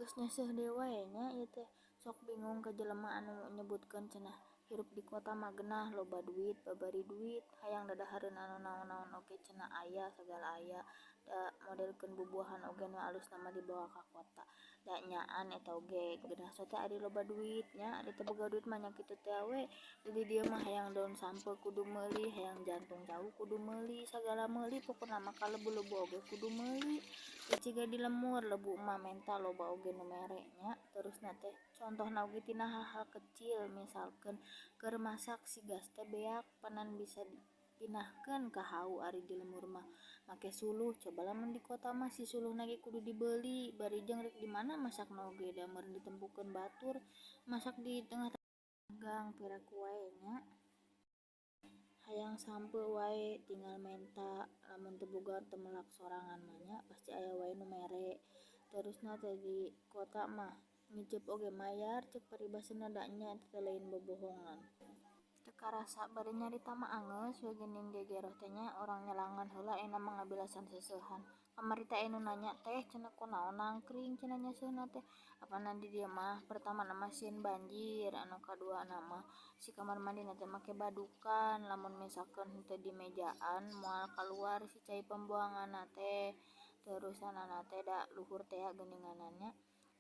geus nyeseuh deui wae nya ieu teh sok bingung ka jelema anu nyebutkeun cenah hirup di kota mah geunah loba duit babari duit hayang dadahareun anu naon-naon oge cenah aya sagala aya da modelkeun bubuahan oge nu alusna mah dibawa ka kota da nyaan eta oge geunah so teh ari loba duit nya ari teu boga duit mah nya kitu teh we di dieu mah hayang daun sampeu kudu meuli hayang jantung jauh kudu meuli sagala meuli pokona mah kaleubu-leubu oge kudu meuli teu ciga di lemur leubu mah menta loba oge nu mere nya terusna teh contohna oge tina hal-hal kecil misalkeun keur masak si gas teh beak panan bisa dipindahkeun ka hau ari di lemur mah make suluh coba lamun di kota mah si suluhna ge kudu dibeuli bari jeung rek di mana masakna oge da meureun ditempukeun batur masak di tengah gang piraku wae nya hayang sampeu wae tinggal menta lamun teu boga teu meulak sorangan mah nya pasti aya wae nu mere terusna teh di kota mah ngicep oge mayar ceuk paribaseuna da nya eta teh lain bobohongan teu karasa bari nyarita mah angeus we geuning gegeroh teh nya urang nyalangan heula ena mah ngabilasan seusehan kamari teh aya nu nanya teh cenah kunaon nangkring cenah nyeuseuna teh apana di dieu mah pertamana mah sieun banjir anu kaduana mah si kamar mandina teh make badukan lamun misalkeun henteu di mejaan moal kaluar si cai pembuanganna teh terusanana teh da luhur teh geuninganna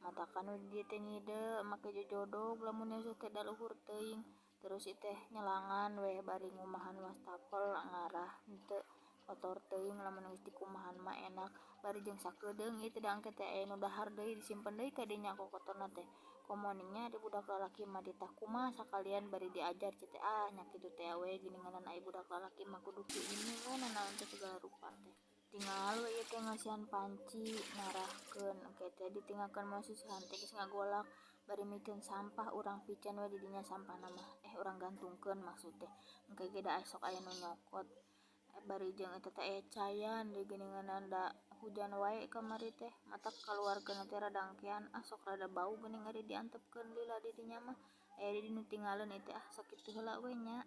matakan we di dieu teh nyideu make jojodog lamun nyeuseum teh da luhur teuing terus iteh nyelangan we bari ngumahan wastafel ngarah henteu kotor teuing lamun geus dikumahan mah enak bari jeung sakedeung ieu teh da engke teh aya nu dahar deui disimpen deui ka dinya kokotorna teh komoningnya ari budak lalaki mah ditah kumaha sakalian bari diajar cenah teh nya kitu teh we geuninganan ai budak lalaki mah kudu kieu we nanaon teh segala rupa teh tingal we ieu teh ngasihan panci ngarahkeun engke teh ditinggalkeun moal seusehan teh geus ngagolak bari mikeun sampah urang pikeun we di dinya sampahna mah urang gantungkeun maksud teh engke ge da sok aya nu nyokot bari jeung eta teh aya cayan deui geuninganan da hujan wae kamari teh matak kaluarkeun teh rada engkean sok rada bau geuning ari diantepkeun lila di dinya mah aya deui nu tingaleun ieu teh sakitu heula we nya.